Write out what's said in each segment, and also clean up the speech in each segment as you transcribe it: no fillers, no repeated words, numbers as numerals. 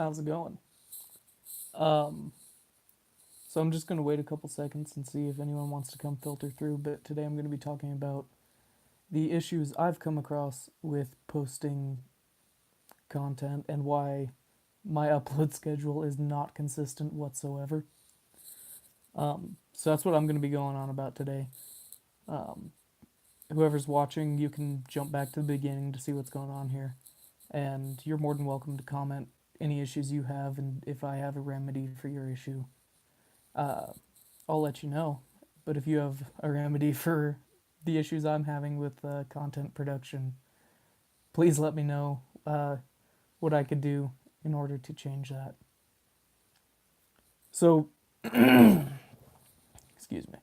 How's it going? Um, so I'm just gonna wait a couple seconds and see if anyone wants to come filter through. But today I'm gonna be talking about the issues I've come across with posting content and why my upload schedule is not consistent whatsoever. So that's what I'm gonna be going on about today. Um, Whoever's watching, you can jump back to the beginning to see what's going on here, and you're more than welcome to comment any issues you have, and if I have a remedy for your issue, uh, I'll let you know. But if you have a remedy for the issues I'm having with content production, please let me know what I could do in order to change that. So, excuse me.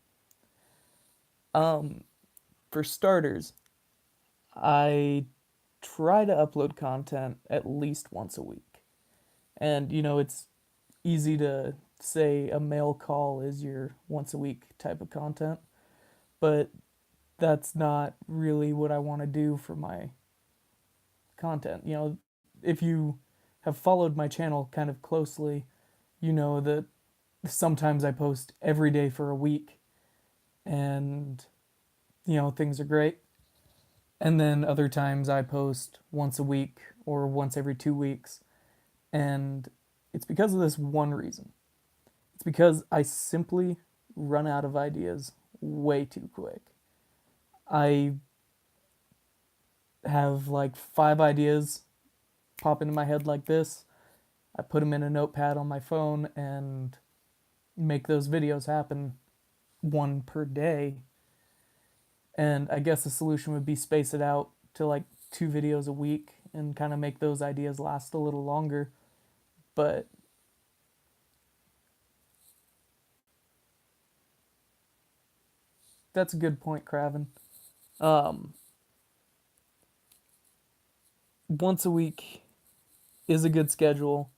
Um, for starters, I try to upload content at least once a week. And, it's easy to say a mail call is your once a week type of content, but that's not really what I want to do for my content. If you have followed my channel kind of closely, you know that sometimes I post every day for a week and, things are great. And then other times I post once a week or once every 2 weeks. And it's because of this one reason. It's because I simply run out of ideas way too quick. I have like 5 ideas pop into my head like this. I put them in a notepad on my phone and make those videos happen, one per day. And I guess the solution would be space it out to like 2 videos a week and kind of make those ideas last a little longer. But that's a good point, Craven. Um, Once a week is a good schedule.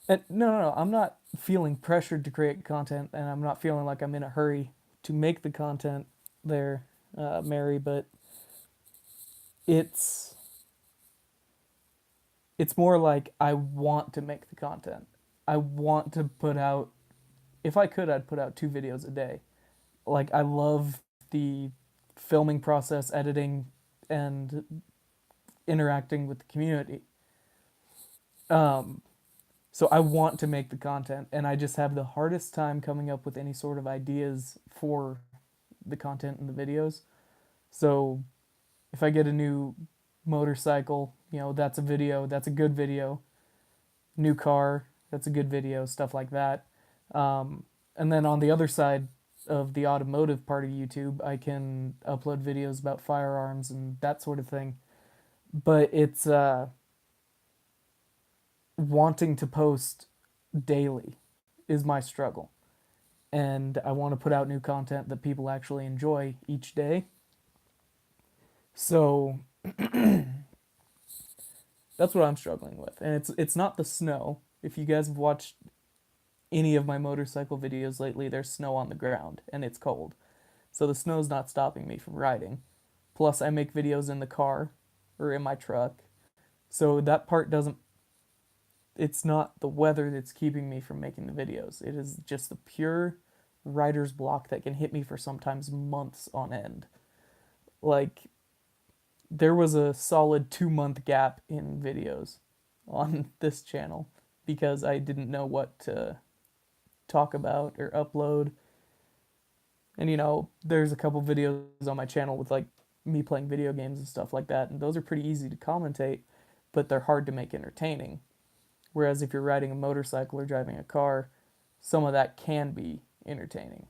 And no, I'm not feeling pressured to create content, and I'm not feeling like I'm in a hurry to make the content there, Mary. But it's it's more like I want to make the content. I want to put out. If I could, I'd put out 2 videos a day. Like I love the filming process, editing, and interacting with the community. Um, so I want to make the content, and I just have the hardest time coming up with any sort of ideas for the content in the videos. So if I get a new motorcycle, that's a video, that's a good video. New car, that's a good video, stuff like that. And then on the other side of the automotive part of YouTube, I can upload videos about firearms and that sort of thing. But it's wanting to post daily is my struggle. And I want to put out new content that people actually enjoy each day. So that's what I'm struggling with. And it's not the snow. If you guys have watched any of my motorcycle videos lately, there's snow on the ground and it's cold. So the snow's not stopping me from riding. Plus I make videos in the car or in my truck. So that part doesn't it's not the weather that's keeping me from making the videos. It is just the pure writer's block that can hit me for sometimes months on end. Like there was a solid 2 month gap in videos on this channel because I didn't know what to talk about or upload. And there's a couple videos on my channel with like me playing video games and stuff like that, and those are pretty easy to commentate, but they're hard to make entertaining. Whereas if you're riding a motorcycle or driving a car, some of that can be entertaining.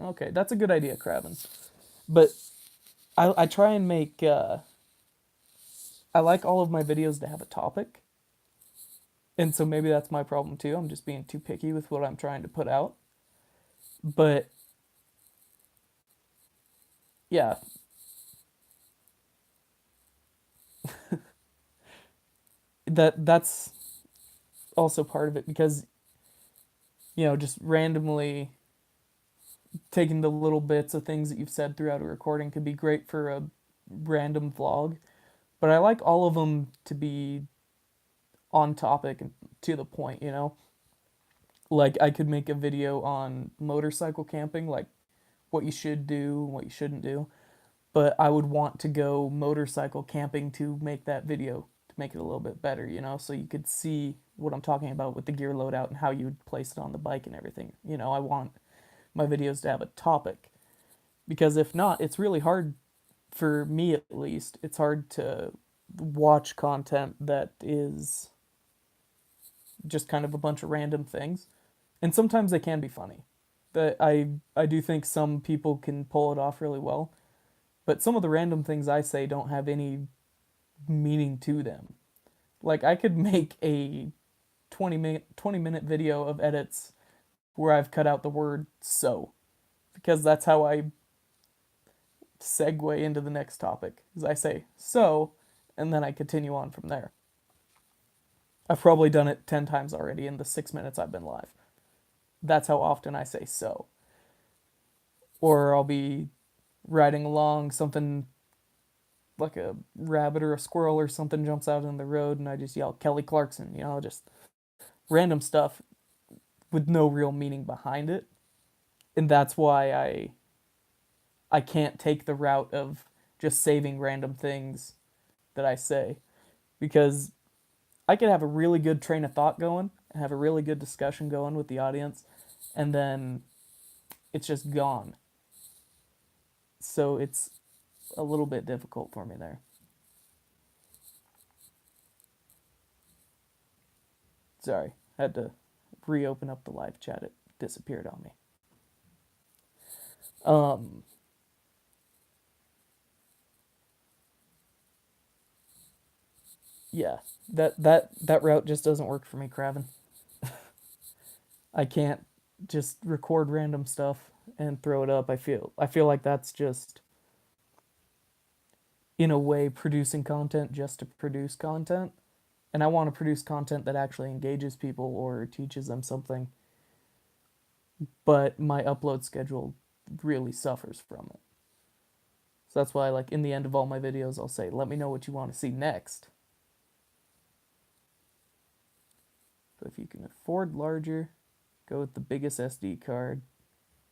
Okay, that's a good idea, Craven. But I try and make I like all of my videos to have a topic. And so maybe that's my problem too. I'm just being too picky with what I'm trying to put out. But yeah, that's also part of it because just randomly taking the little bits of things that you've said throughout a recording could be great for a random vlog, but I like all of them to be on topic and to the point, you know? Like I could make a video on motorcycle camping, like what you should do, what you shouldn't do, but I would want to go motorcycle camping to make that video to make it a little bit better, you know, so you could see what I'm talking about with the gear loadout and how you would place it on the bike and everything. You know, I want my videos to have a topic because if not, it's really hard for me at least. It's hard to watch content that is just kind of a bunch of random things. And sometimes they can be funny. That I do think some people can pull it off really well, but some of the random things I say don't have any meaning to them. Like I could make a 20-minute video of edits where I've cut out the word so because that's how I segue into the next topic. Is I say so and then I continue on from there. I've probably done it 10 times already in the 6 minutes I've been live. That's how often I say so. Or I'll be riding along, something like a rabbit or a squirrel or something jumps out in the road, and I just yell Kelly Clarkson, you know, just random stuff with no real meaning behind it. And that's why I can't take the route of just saving random things that I say because I could have a really good train of thought going and have a really good discussion going with the audience, and then it's just gone. So it's a little bit difficult for me there. Sorry, had to reopen up the live chat. It disappeared on me. Um, yeah, that route just doesn't work for me, Craven. I can't just record random stuff and throw it up. I feel like that's just in a way producing content just to produce content. And I want to produce content that actually engages people or teaches them something. But my upload schedule really suffers from it. So that's why like in the end of all my videos I'll say, let me know what you want to see next. So if you can afford larger, go with the biggest SD card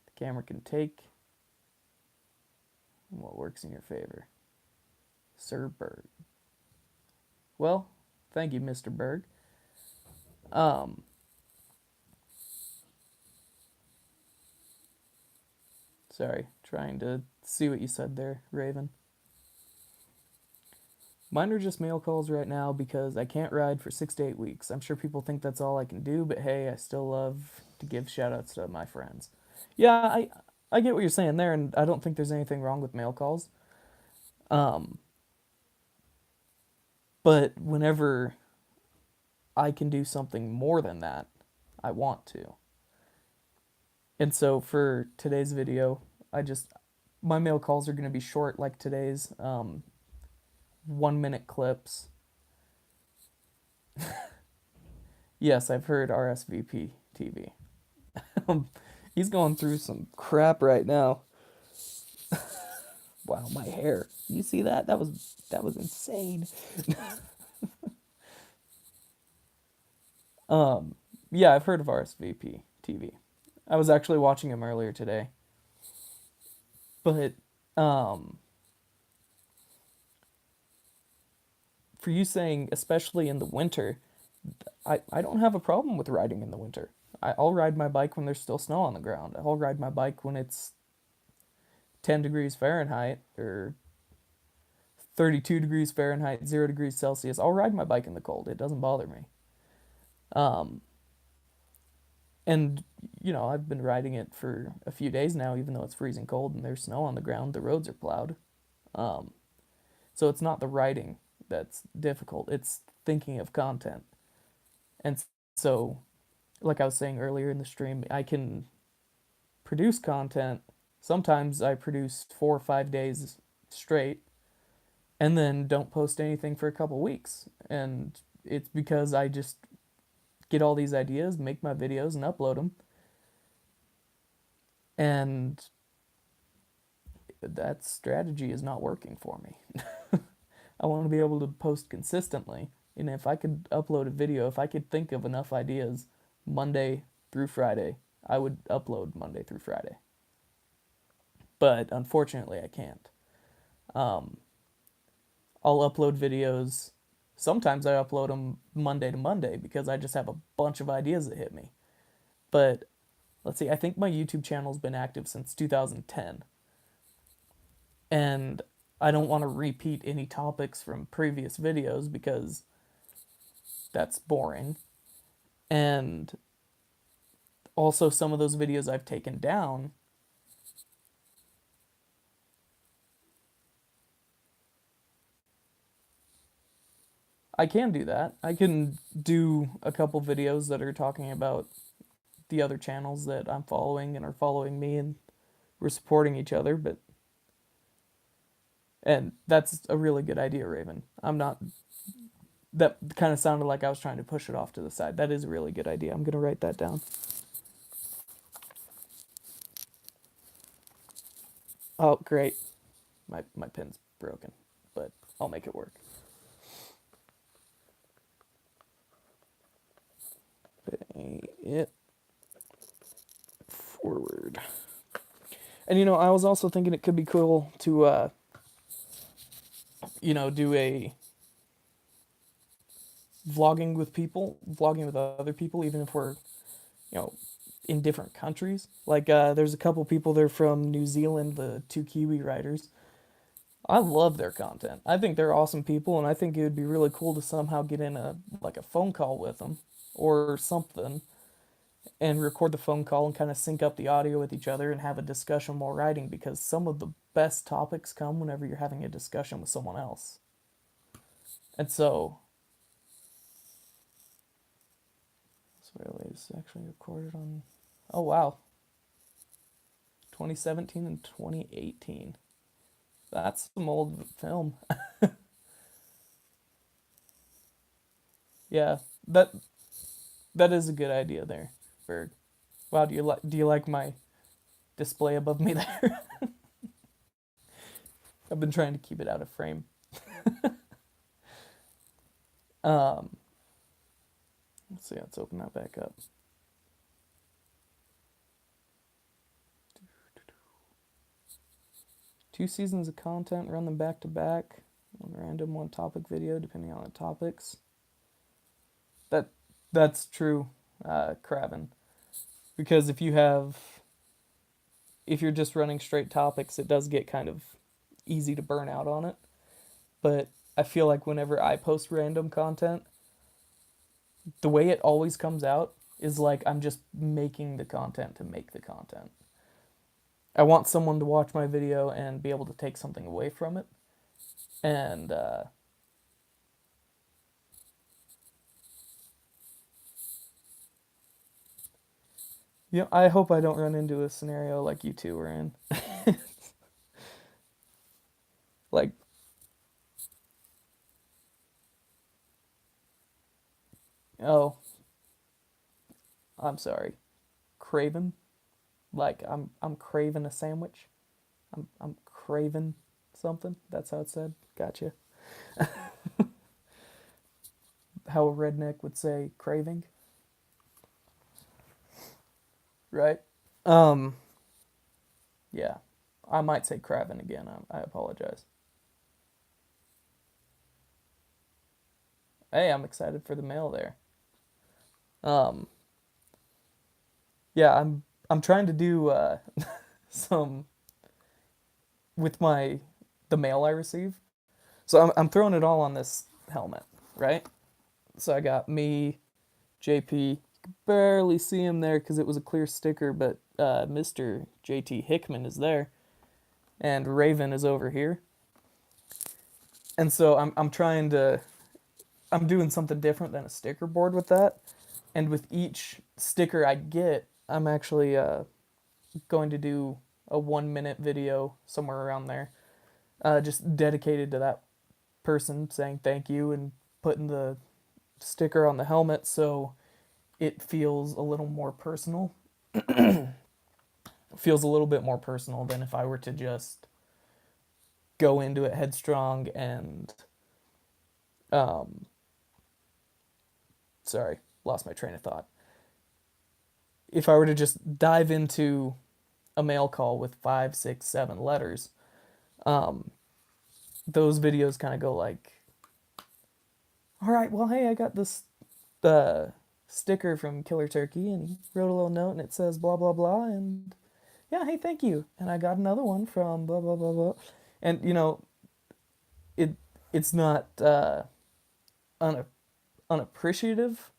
the camera can take. And what works in your favor? Sir Berg. Well, thank you, Mr. Berg. Um, Sorry, trying to see what you said there, Raven. Mine are just mail calls right now because I can't ride for 6 to 8 weeks. I'm sure people think that's all I can do, but hey, I still love to give shout outs to my friends. Yeah, I get what you're saying there, and I don't think there's anything wrong with mail calls. Um, but whenever I can do something more than that, I want to. And so for today's video, my mail calls are going to be short like today's 1 minute clips. Yes, I've heard RSVP TV. He's going through some crap right now. Wow, my hair. You see that? That was insane. Um, yeah, I've heard of RSVP TV. I was actually watching him earlier today. But um, for you saying, especially in the winter, I don't have a problem with riding in the winter. I'll ride my bike when there's still snow on the ground. I'll ride my bike when it's 10 degrees Fahrenheit or 32 degrees Fahrenheit, 0 degrees Celsius. I'll ride my bike in the cold. It doesn't bother me. Um, and, you know, I've been riding it for a few days now, even though it's freezing cold and there's snow on the ground. The roads are plowed. Um, so it's not the riding that's difficult, it's thinking of content. And so, like I was saying earlier in the stream, I can produce content. Sometimes I produce 4 or 5 days straight and then don't post anything for a couple weeks. And it's because I just get all these ideas, make my videos, and upload them. And that strategy is not working for me. I want to be able to post consistently. And if I could upload a video, if I could think of enough ideas Monday through Friday, I would upload Monday through Friday. But unfortunately, I can't. Um, I'll upload videos. Sometimes I upload them Monday to Monday because I just have a bunch of ideas that hit me. But let's see, I think my YouTube channel's been active since 2010. And I don't want to repeat any topics from previous videos because that's boring. And also, some of those videos I've taken down. I can do that. I can do a couple videos that are talking about the other channels that I'm following and are following me, and we're supporting each other. But and that's a really good idea, Raven. I'm not. That kind of sounded like I was trying to push it off to the side. That is a really good idea. I'm gonna write that down. Oh, great. My pen's broken, but I'll make it work. Pay it forward. And I was also thinking it could be cool to do a vlogging with other people, even if we're, you know, in different countries. Like, there's a couple people there from New Zealand, the two Kiwi writers. I love their content. I think they're awesome people, and I think it would be really cool to somehow get in a phone call with them or something and record the phone call and kind of sync up the audio with each other and have a discussion while writing, because some of the best topics come whenever you're having a discussion with someone else. And so, wait, it's actually recorded on. Oh wow, 2017 and 2018. That's some old film. Yeah, that that is a good idea there, Berg. Wow, do you like my display above me there? I've been trying to keep it out of frame. Um, let's see. Let's open that back up. Two seasons of content, run them back to back. One random, one topic video, depending on the topics. That that's true, Craven. Because if you're just running straight topics, it does get kind of easy to burn out on it. But I feel like whenever I post random content, the way it always comes out is like I'm just making the content to make the content. I want someone to watch my video and be able to take something away from it. And I hope I don't run into a scenario like you two were in. Like, oh, I'm sorry, craven. Like I'm craving a sandwich. I'm craving something. That's how it's said. Gotcha. How a redneck would say craving, right? Um, yeah. I might say craving again. I apologize. Hey, I'm excited for the mail there. Um, yeah, I'm trying to do some with my the mail I receive. So I'm throwing it all on this helmet, right? So I got me, JP. You can barely see him there because it was a clear sticker, but Mr. JT Hickman is there, and Raven is over here. And so I'm doing something different than a sticker board with that. And with each sticker I get, I'm actually going to do a 1 minute video somewhere around there, just dedicated to that person, saying thank you and putting the sticker on the helmet so it feels a little more personal. feels a little bit more personal than if I were to just go into it headstrong and um sorry, lost my train of thought. If I were to just dive into a mail call with 5, 6, 7 letters, um, those videos kind of go like, all right, well, hey, I got this sticker from Killer Turkey, and he wrote a little note, and it says blah blah blah, and yeah, hey, thank you. And I got another one from blah blah blah blah, and it it's not una- unappreciative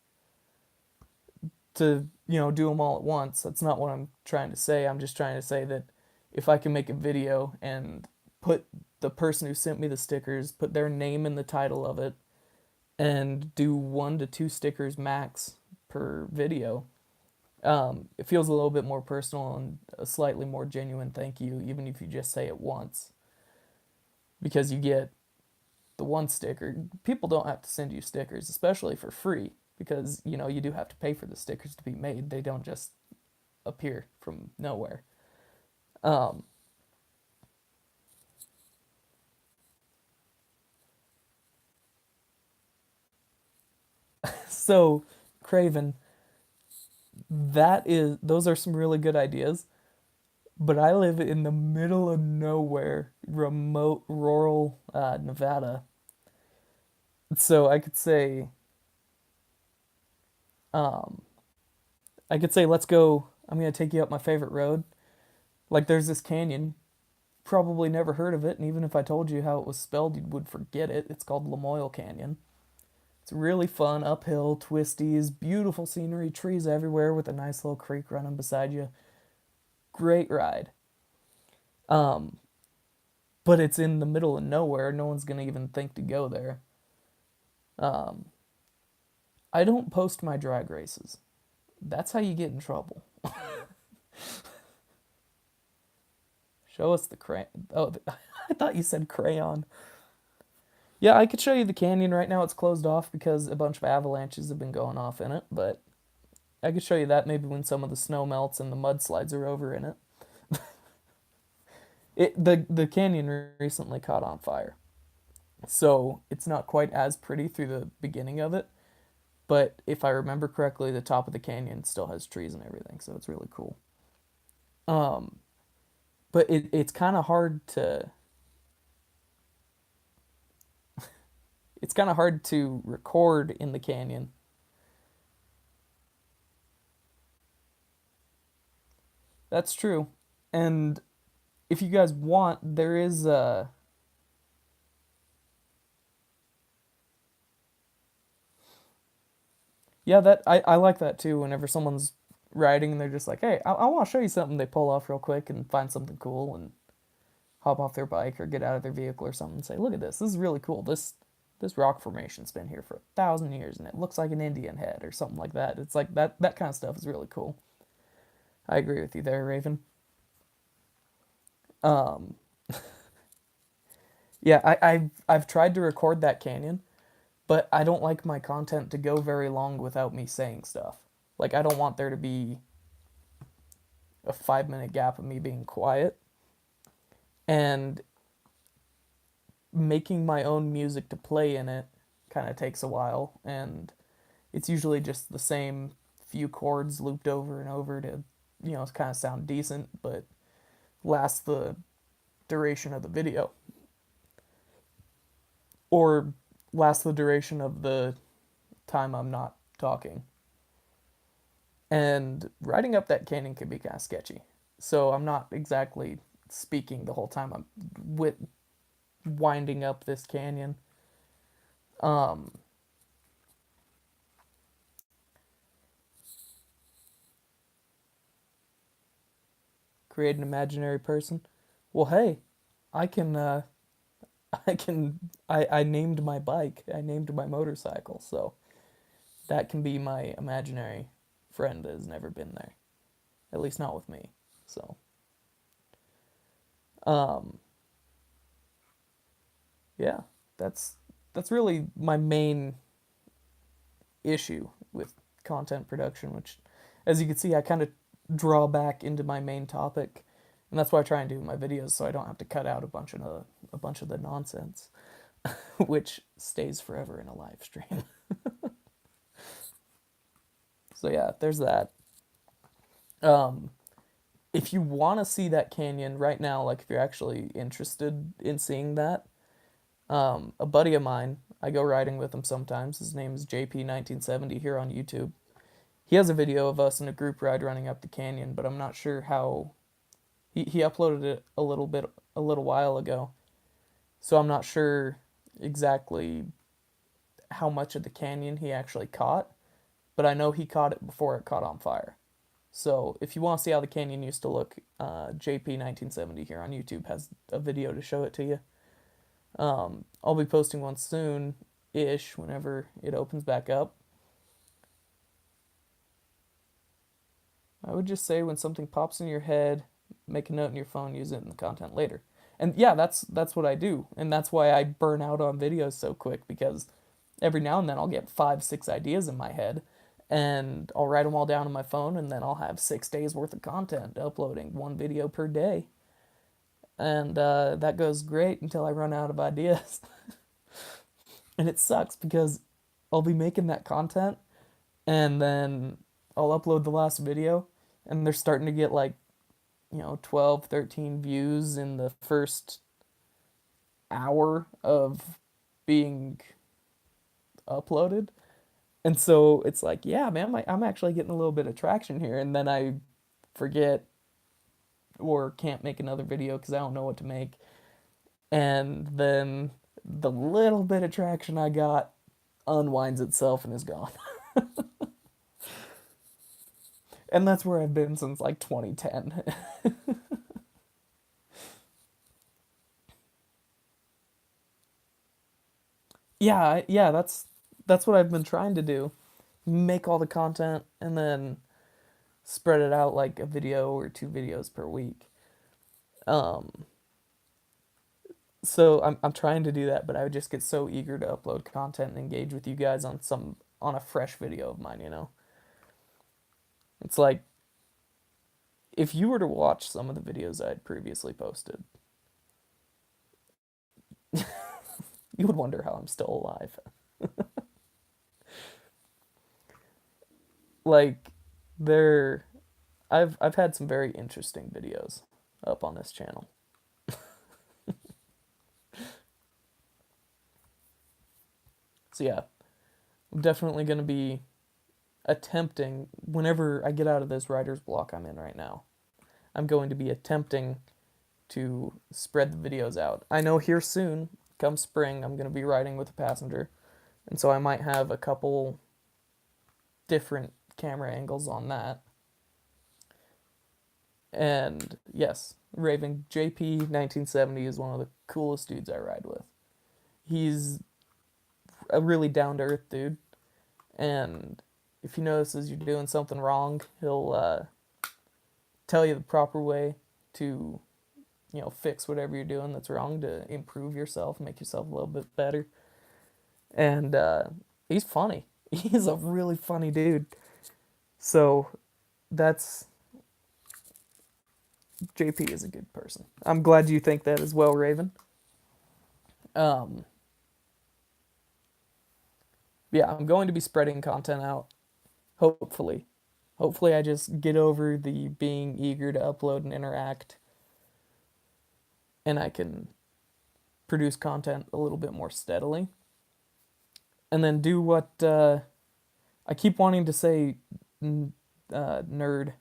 to do them all at once. That's not what I'm trying to say. I'm just trying to say that if I can make a video and put the person who sent me the stickers, put their name in the title of it, and do 1 to 2 stickers max per video, it feels a little bit more personal and a slightly more genuine thank you, even if you just say it once. Because you get the one sticker. People don't have to send you stickers, especially for free, because you do have to pay for the stickers to be made. They don't just appear from nowhere. Um, so, Craven, those are some really good ideas. But I live in the middle of nowhere, remote, rural Nevada. So um, I could say, let's go. I'm gonna take you up my favorite road. Like, there's this canyon. Probably never heard of it, and even if I told you how it was spelled, you would forget it. It's called Lamoille Canyon. It's really fun, uphill, twisties, beautiful scenery, trees everywhere with a nice little creek running beside you. Great ride. Um, but it's in the middle of nowhere. No one's gonna even think to go there. Um, I don't post my drag races. That's how you get in trouble. Show us the crayon. Oh, I thought you said crayon. Yeah, I could show you the canyon right now. It's closed off because a bunch of avalanches have been going off in it, but I could show you that maybe when some of the snow melts and the mudslides are over in it. The canyon recently caught on fire, so it's not quite as pretty through the beginning of it. But if I remember correctly, the top of the canyon still has trees and everything, so it's really cool. Um, but it's kind of hard to record in the canyon. That's true. And if you guys want, there is yeah, that I like that too. Whenever someone's riding and they're just like, hey, I want to show you something, they pull off real quick and find something cool and hop off their bike or get out of their vehicle or something and say, look at this. This is really cool. This rock formation's been here for 1,000 years and it looks like an Indian head or something like that. It's like that kind of stuff is really cool. I agree with you there, Raven. Um, yeah, I've tried to record that canyon, but I don't like my content to go very long without me saying stuff. Like, I don't want there to be a 5 minute gap of me being quiet. And making my own music to play in it kind of takes a while. And it's usually just the same few chords looped over and over to, kind of sound decent, but last the duration of the video. Or last the duration of the time I'm not talking. And riding up that canyon can be kind of sketchy. So I'm not exactly speaking the whole time I'm winding up this canyon. Um, create an imaginary person. Well, hey, I can I named my bike. I named my motorcycle, so that can be my imaginary friend that has never been there. At least not with me. So, um yeah, that's that's really my main issue with content production, which, as you can see, I kind of draw back into my main topic, and that's why I try and do my videos so I don't have to cut out a bunch of the nonsense, which stays forever in a live stream. So yeah, there's that. Um, if you want to see that canyon right now, like if you're actually interested in seeing that, a buddy of mine, I go riding with him sometimes. His name is JP1970 here on YouTube. He has a video of us in a group ride running up the canyon, but I'm not sure how. He uploaded it a little while ago, so I'm not sure exactly how much of the canyon he actually caught, but I know he caught it before it caught on fire. So if you want to see how the canyon used to look, JP1970 here on YouTube has a video to show it to you. I'll be posting one soon ish whenever it opens back up. I would just say when something pops in your head, make a note in your phone, use it in the content later. And yeah, that's what I do. And that's why I burn out on videos so quick, because every now and then I'll get 5, 6 ideas in my head and I'll write them all down on my phone, and then I'll have 6 days worth of content uploading one video per day. And that goes great until I run out of ideas. And it sucks because I'll be making that content and then I'll upload the last video and they're starting to get like, 12, 13 views in the first hour of being uploaded. And so it's like, yeah, man, I'm actually getting a little bit of traction here. And then I forget or can't make another video because I don't know what to make. And then the little bit of traction I got unwinds itself and is gone. And that's where I've been since like 2010. Yeah, that's what I've been trying to do. Make all the content and then spread it out like a video or 2 videos per week. Um, so I'm trying to do that, but I would just get so eager to upload content and engage with you guys on a fresh video of mine. It's like if you were to watch some of the videos I had previously posted, you would wonder how I'm still alive. Like there I've had some very interesting videos up on this channel. So yeah, I'm definitely going to be attempting whenever I get out of this writer's block I'm in right now. I'm going to be attempting to spread the videos out. I know here soon, come spring, I'm going to be riding with a passenger, and so I might have a couple different camera angles on that. And yes, Raven JP1970 is one of the coolest dudes I ride with. He's a really down to earth dude, and if he notices you're doing something wrong, he'll tell you the proper way to, fix whatever you're doing that's wrong to improve yourself, make yourself a little bit better. And he's funny. He's a really funny dude. So that's JP is a good person. I'm glad you think that as well, Raven. Um, yeah, I'm going to be spreading content out. Hopefully, hopefully I just get over the being eager to upload and interact, and I can produce content a little bit more steadily. And then do what I keep wanting to say, nerd,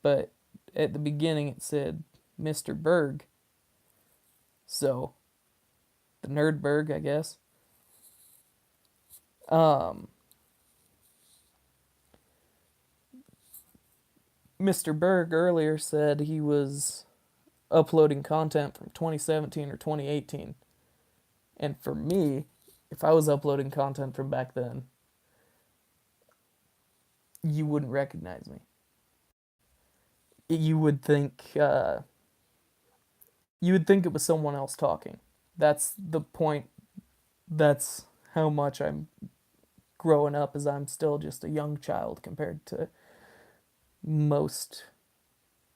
but at the beginning it said Mr. Berg. So, the Nerdberg, I guess. Um, Mr. Berg earlier said he was uploading content from 2017 or 2018. And for me, if I was uploading content from back then, you wouldn't recognize me. You would think it was someone else talking. That's the point. That's how much I'm growing up, as I'm still just a young child compared to most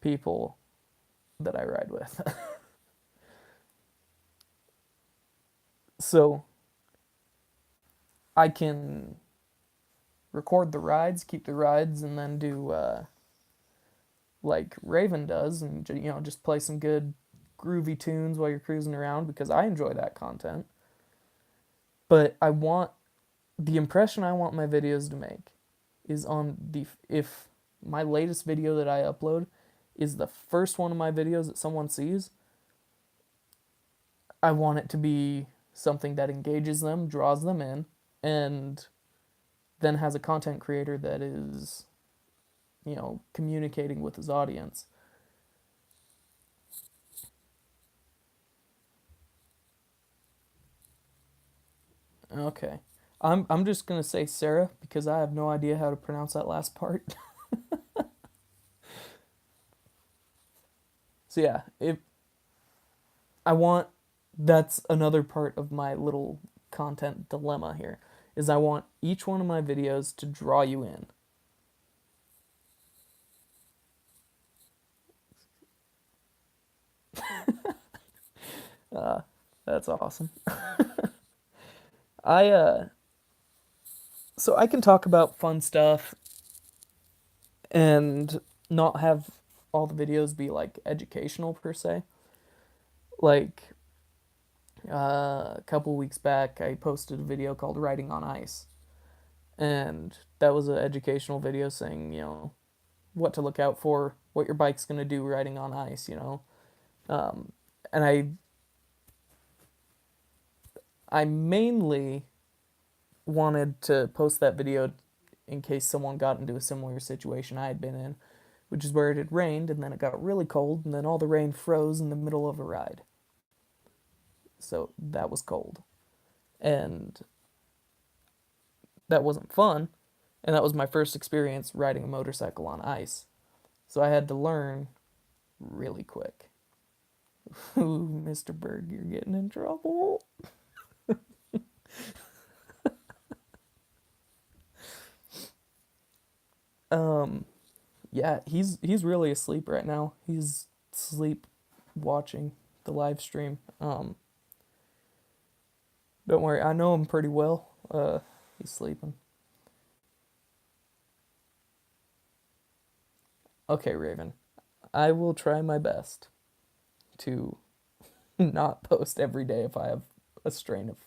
people that I ride with. So I can record the rides, keep the rides, and then do like Raven does, and just play some good groovy tunes while you're cruising around because I enjoy that content. But I want the impression I want my videos to make is on the if my latest video that I upload is the first one of my videos that someone sees, I want it to be something that engages them, draws them in, and then has a content creator that is, communicating with his audience. Okay. I'm just gonna say Sarah because I have no idea how to pronounce that last part. So yeah, if I want that's another part of my little content dilemma here is I want each one of my videos to draw you in. Uh, that's awesome. I so I can talk about fun stuff and not have all the videos be like educational per se. Like a couple weeks back, I posted a video called "Riding on Ice," and that was an educational video saying, what to look out for, what your bike's gonna do riding on ice. Um, and I mainly wanted to post that video in case someone got into a similar situation I had been in, which is where it had rained and then it got really cold and then all the rain froze in the middle of a ride. So that was cold. And that wasn't fun. And that was my first experience riding a motorcycle on ice. So I had to learn really quick. Ooh, Mr. Berg, you're getting in trouble. Um, yeah, he's really asleep right now. He's sleep watching the live stream. Don't worry, I know him pretty well. He's sleeping. Okay, Raven. I will try my best to not post every day if I have a strain of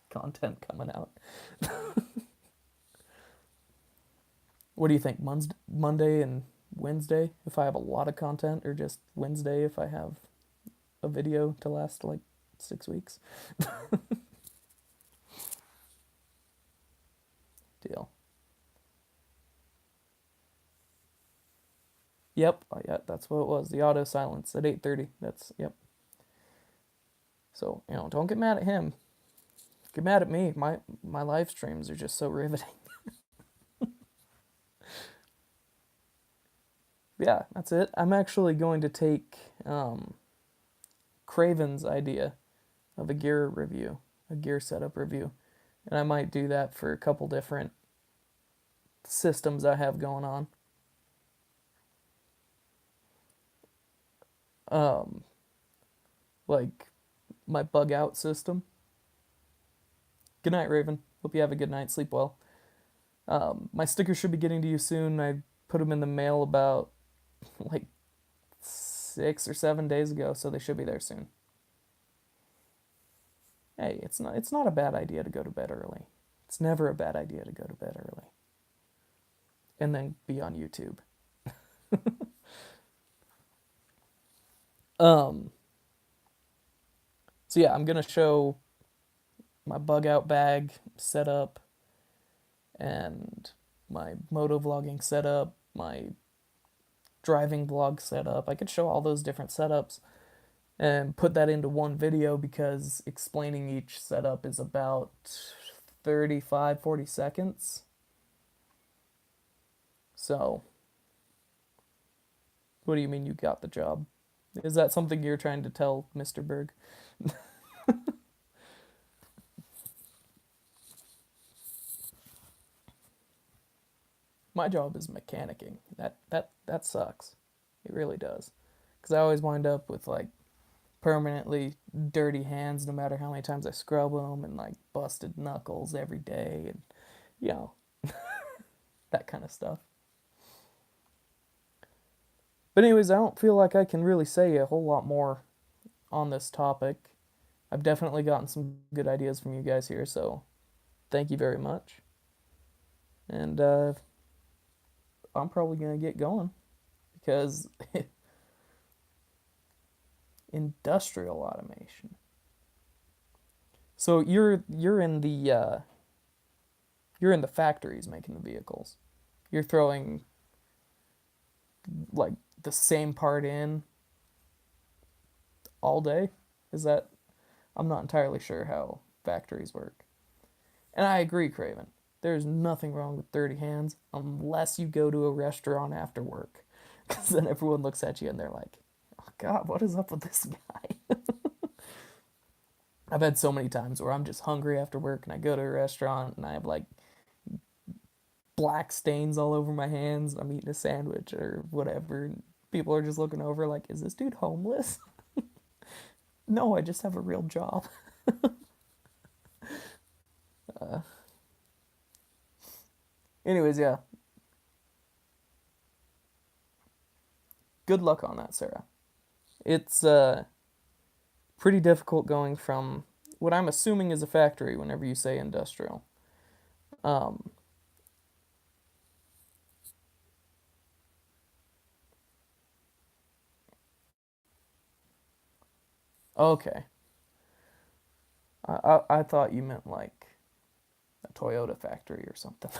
content coming out. What do you think? Monday and Wednesday if I have a lot of content, or just Wednesday if I have a video to last like 6 weeks? Deal. Yep, yeah, that's what it was. The auto silence at 8:30. That's yep. So don't get mad at him. Get mad at me. My live streams are just so riveting. Yeah, that's it. I'm actually going to take Craven's idea of a gear review, a gear setup review, and I might do that for a couple different systems I have going on. Um, like my bug out system. Good night, Raven. Hope you have a good night. Sleep well. My stickers should be getting to you soon. I put them in the mail about like 6 or 7 days ago, so they should be there soon. Hey, it's not a bad idea to go to bed early. It's never a bad idea to go to bed early. And then be on YouTube. Um so yeah, I'm gonna show my bug out bag setup and my moto vlogging setup, my driving vlog setup. I could show all those different setups and put that into one video because explaining each setup is about 35-40 seconds. So, what do you mean you got the job? Is that something you're trying to tell Mr. Berg? My job is mechanicking. That sucks. It really does. Because I always wind up with like permanently dirty hands no matter how many times I scrub them, and like busted knuckles every day, and you know, that kind of stuff. But anyways, I don't feel like I can really say a whole lot more on this topic. I've definitely gotten some good ideas from you guys here, so thank you very much. And I'm probably gonna get going because industrial automation. So you're in the factories making the vehicles. You're throwing like the same part in all day. Is that? I'm not entirely sure how factories work. And I agree, Craven. There's nothing wrong with dirty hands unless you go to a restaurant after work. Because then everyone looks at you and they're like, oh, God, what is up with this guy? I've had so many times where I'm just hungry after work and I go to a restaurant and I have like black stains all over my hands. I'm eating a sandwich or whatever. And people are just looking over like, is this dude homeless? No, I just have a real job. Anyways, yeah. Good luck on that, Sarah. It's pretty difficult going from what I'm assuming is a factory whenever you say industrial. Um, okay. I thought you meant like a Toyota factory or something.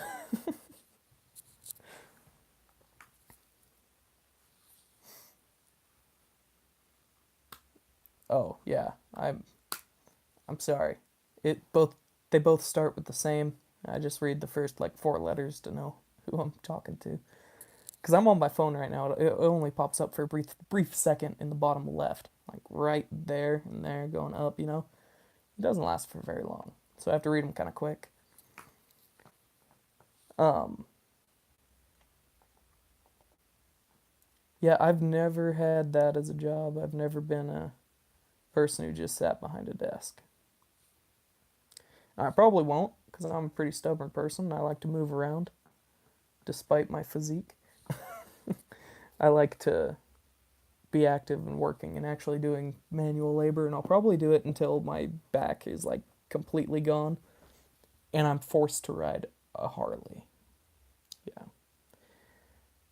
Oh, yeah. I'm sorry. It both They both start with the same. I just read the first like four letters to know who I'm talking to. Cuz I'm on my phone right now. It only pops up for a brief second in the bottom left, like right there and there going up, you know. It doesn't last for very long. So I have to read them kind of quick. Um yeah, I've never had that as a job. I've never been a person who just sat behind a desk. I probably won't because I'm a pretty stubborn person. I like to move around despite my physique. I like to be active and working and actually doing manual labor, and I'll probably do it until my back is like completely gone and I'm forced to ride a Harley. Yeah,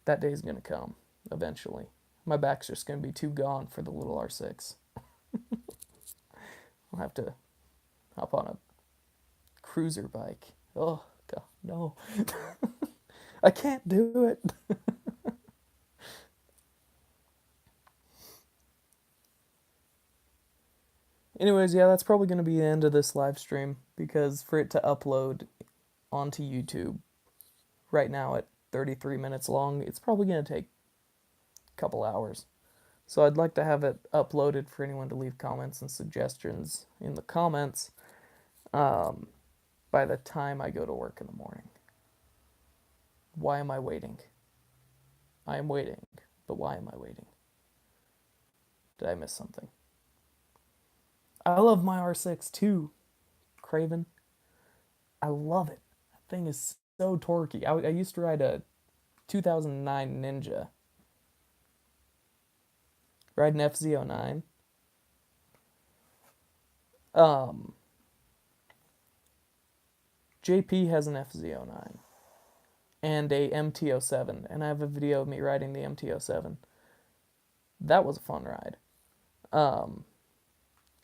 that day's gonna come eventually. My back's just gonna be too gone for the little R6. I'll have to hop on a cruiser bike. Oh, God, no. I can't do it. Anyways, yeah, that's probably going to be the end of this live stream because for it to upload onto YouTube right now at 33 minutes long, it's probably going to take a couple hours. So I'd like to have it uploaded for anyone to leave comments and suggestions in the comments um, by the time I go to work in the morning. Why am I waiting? I am waiting, but why am I waiting? Did I miss something? I love my R6 too, Craven. I love it. That thing is so torquey. I used to ride a 2009 Ninja, ride an FZ09. Um, JP has an FZ09 and a MT07, and I have a video of me riding the MT07. That was a fun ride. Um,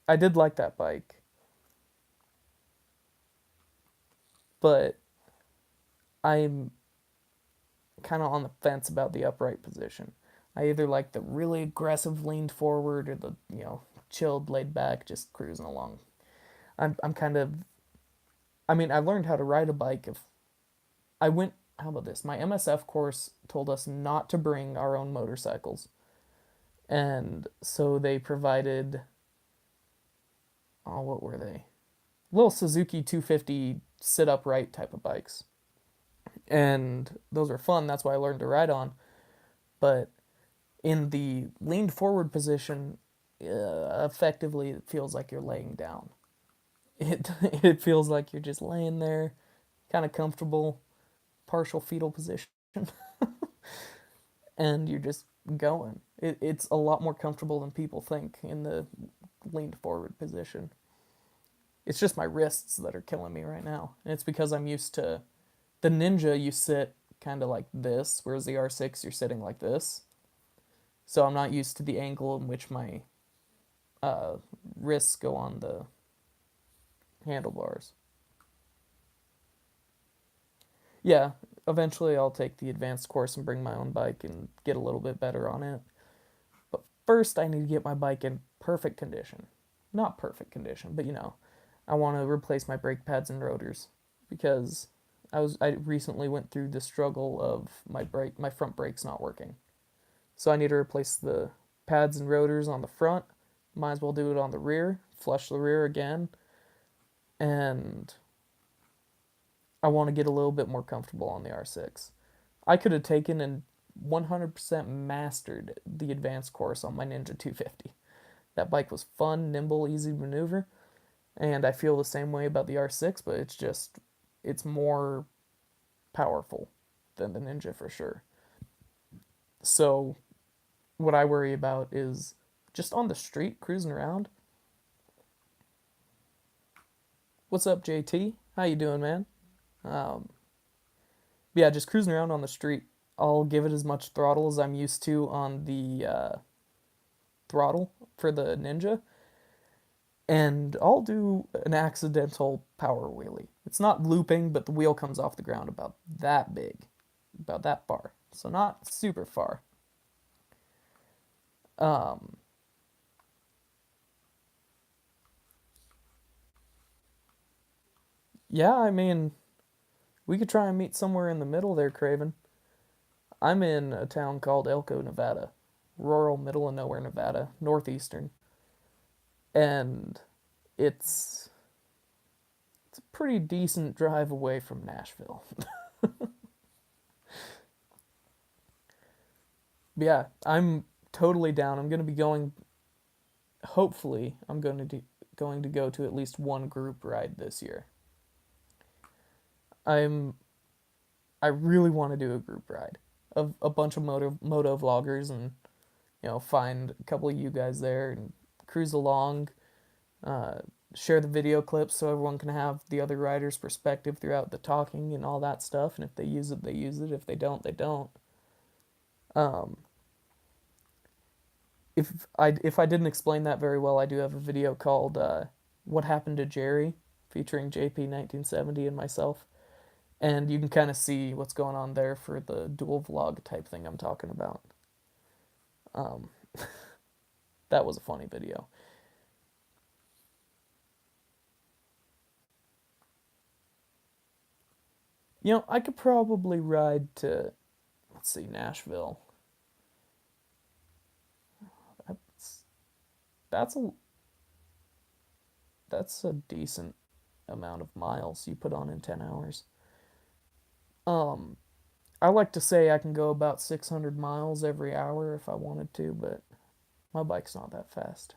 I did like that bike, but I'm kind of on the fence about the upright position. I either like the really aggressive leaned forward or the, chilled, laid back, just cruising along. I'm kind of, I mean, I learned how to ride a bike if I went, how about this? My MSF course told us not to bring our own motorcycles. And so they provided, oh, what were they? Little Suzuki 250 sit upright type of bikes. and those are fun. That's why I learned to ride on. But in the leaned forward position, effectively it feels like you're laying down. It feels like you're just laying there, kind of comfortable, partial fetal position, and you're just going. It's a lot more comfortable than people think in the leaned forward position. It's just my wrists that are killing me right now, and it's because I'm used to the Ninja. You sit kind of like this, whereas the R6 you're sitting like this. So I'm not used to the angle in which my uh, wrists go on the handlebars. Yeah, eventually I'll take the advanced course and bring my own bike and get a little bit better on it. But first, I need to get my bike in perfect condition. Not perfect condition, but I want to replace my brake pads and rotors because I recently went through the struggle of my front brakes not working. So I need to replace the pads and rotors on the front. Might as well do it on the rear, flush the rear again, and I want to get a little bit more comfortable on the R6. I could have taken and 100% mastered the advanced course on my Ninja 250. That bike was fun, nimble, easy to maneuver, and I feel the same way about the R6, but it's more powerful than the Ninja for sure. So what I worry about is just on the street cruising around. What's up, JT? How you doing, man? Um, yeah, just cruising around on the street. I'll give it as much throttle as I'm used to on the throttle for the Ninja, and I'll do an accidental power wheelie. It's not looping, but the wheel comes off the ground about that big, about that far. So not super far. Um, yeah, I mean, we could try and meet somewhere in the middle there, Craven. I'm in a town called Elko, Nevada, rural middle of nowhere, Nevada, northeastern, and it's it's a pretty decent drive away from Nashville. But yeah, I'm totally down. I'm gonna be going. Hopefully, going to go to at least one group ride this year. I'm I really want to do a group ride of a bunch of moto vloggers and find a couple of you guys there and cruise along, uh, share the video clips so everyone can have the other riders' perspective throughout the talking and all that stuff. And if they use it, they use it. If they don't, they don't. Um, if I didn't explain that very well, I do have a video called "What Happened to Jerry," featuring JP 1970 and myself, and you can kind of see what's going on there for the dual vlog type thing I'm talking about. Um, that was a funny video. I could probably ride to, let's see, Nashville. That's that's a that's a decent amount of miles you put on in 10 hours. Um, I like to say I can go about 600 miles every hour if I wanted to, but my bike's not that fast.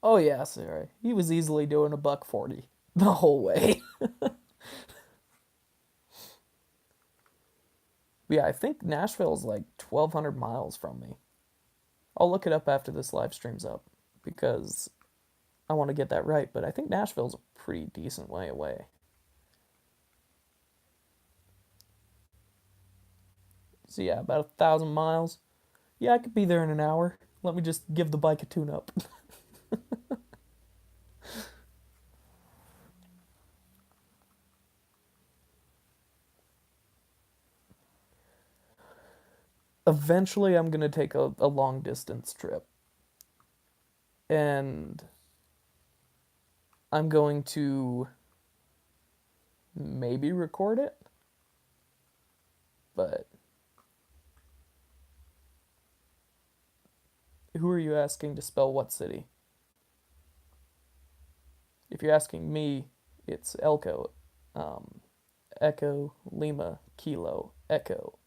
Oh yeah, sorry. He was easily doing a buck 40 the whole way. Yeah, I think Nashville's like 1,200 miles from me. I'll look it up after this live stream's up because I want to get that right, but I think Nashville's a pretty decent way away. So yeah, about 1,000 miles. Yeah, I could be there in an hour. Let me just give the bike a tune up. Eventually, I'm gonna take a long distance trip, and I'm going to maybe record it, but Who are you asking to spell what city? If you're asking me, it's Elko. Um, Echo, Lima, Kilo, Echo.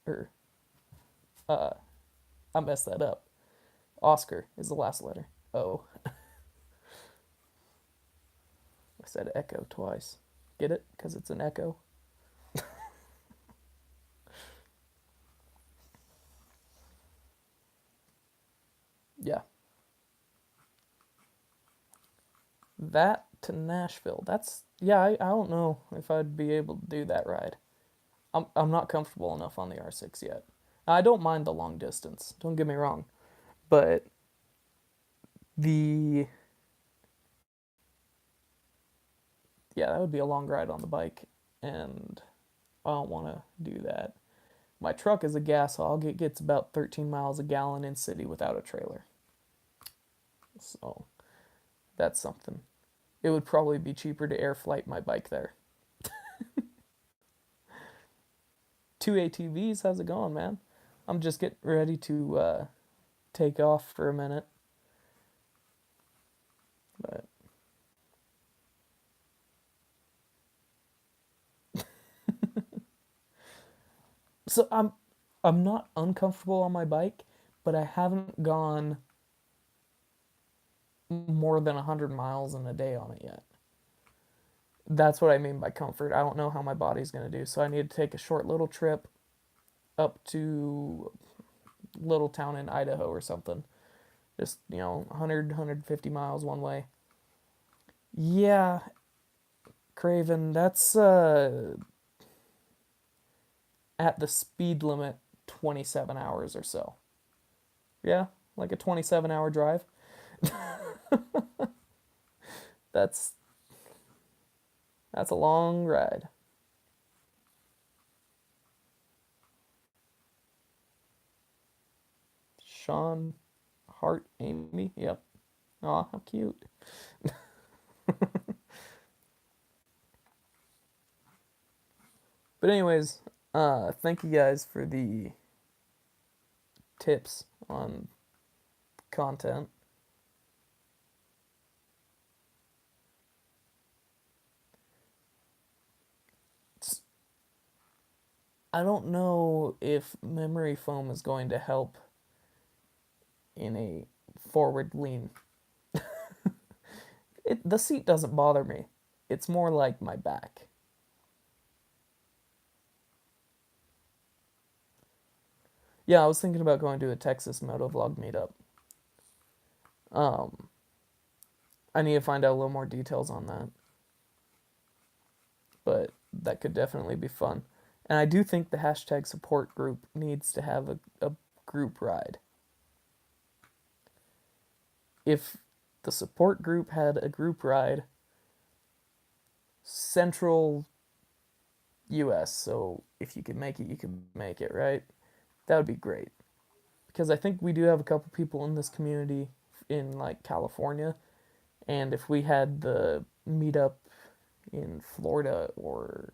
Uh, I messed that up. Oscar is the last letter. O. I said echo twice. Get it? Because it's an echo. Yeah. That to Nashville. That's, yeah, I don't know if I'd be able to do that ride. I'm not comfortable enough on the R6 yet. I don't mind the long distance, don't get me wrong. But the, yeah, that would be a long ride on the bike. And I don't want to do that. My truck is a gas hog. It gets about 13 miles a gallon in city without a trailer. So that's something. It would probably be cheaper to air flight my bike there. Two ATVs, how's it going, man? I'm just getting ready to take off for a minute. But so I'm not uncomfortable on my bike, but I haven't gone more than 100 miles in a day on it yet. That's what I mean by comfort. I don't know how my body's going to do. So I need to take a short little trip up to a little town in Idaho or something. Just, 100, 150 miles one way. Yeah, Craven, that's at the speed limit 27 hours or so. Yeah, like a 27-hour drive. That's that's a long ride. Sean Hart Amy. Yep. Aw, how cute. But anyways, thank you guys for the tips on content. I don't know if memory foam is going to help in a forward lean. The seat doesn't bother me. It's more like my back. Yeah, I was thinking about going to a Texas motovlog meetup. Um, I need to find out a little more details on that, but that could definitely be fun. And I do think the hashtag support group needs to have a group ride. If the support group had a group ride, central US, so if you can make it, you can make it, right? That would be great. Because I think we do have a couple people in this community in like California, and if we had the meetup in Florida or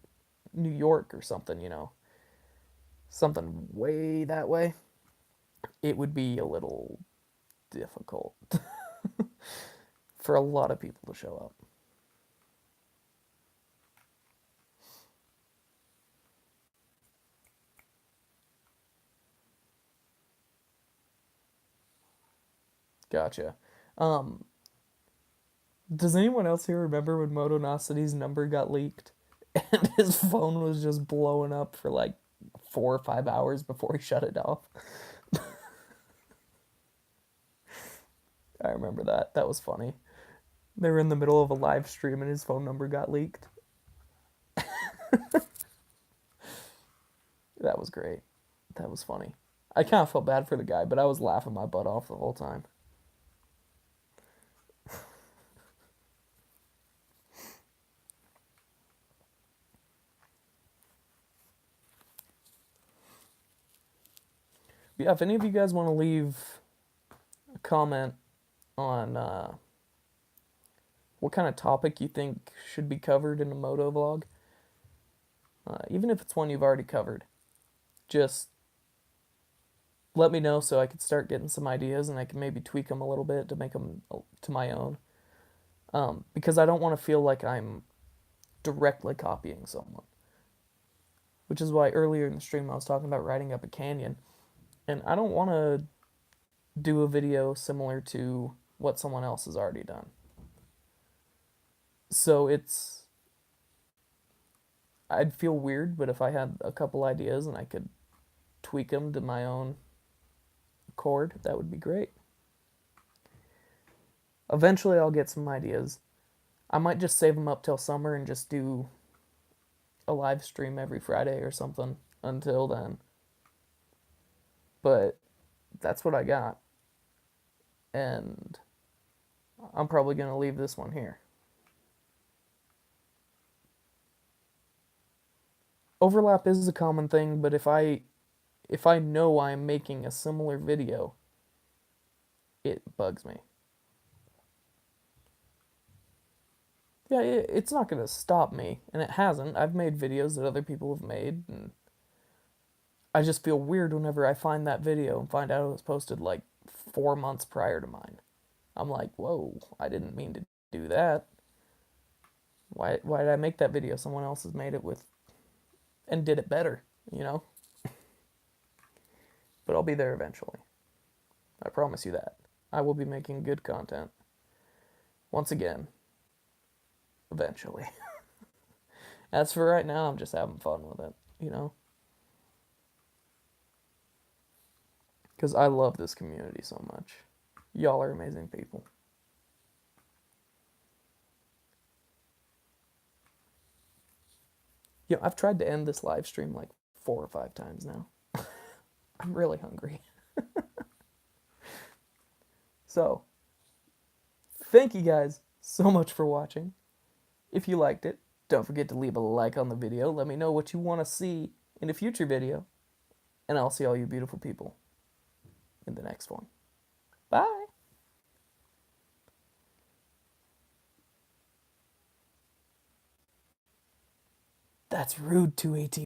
New York or something, something way that way, it would be a little difficult for a lot of people to show up. Gotcha. Um, does anyone else here remember when Motonosity's number got leaked and his phone was just blowing up for like 4 or 5 hours before he shut it off? I remember that. That was funny. They were in the middle of a live stream and his phone number got leaked. That was great. That was funny. I kind of felt bad for the guy, but I was laughing my butt off the whole time. But yeah, if any of you guys want to leave a comment on what kind of topic you think should be covered in a moto vlog, even if it's one you've already covered, just let me know so I could start getting some ideas and I can maybe tweak them a little bit to make them to my own. Because I don't want to feel like I'm directly copying someone. Which is why earlier in the stream I was talking about riding up a canyon. And I don't want to do a video similar to what someone else has already done. So I'd feel weird, but if I had a couple ideas and I could tweak them to my own accord, that would be great. Eventually I'll get some ideas. I might just save them up till summer and just do a live stream every Friday or something until then. But that's what I got. And I'm probably going to leave this one here. Overlap is a common thing, but if I know I'm making a similar video, it bugs me. Yeah, it's not going to stop me, and it hasn't. I've made videos that other people have made, and I just feel weird whenever I find that video and find out it was posted like 4 months prior to mine. I'm like, whoa, I didn't mean to do that. Why did I make that video? Someone else has made it with and did it better, you know? But I'll be there eventually. I promise you that. I will be making good content. Once again, eventually. As for right now, I'm just having fun with it, you know? Because I love this community so much. Y'all are amazing people. Yeah, I've tried to end this live stream like 4 or 5 times now. I'm really hungry. So, thank you guys so much for watching. If you liked it, don't forget to leave a like on the video. Let me know what you want to see in a future video. And I'll see all you beautiful people in the next one. Bye. That's rude, 218.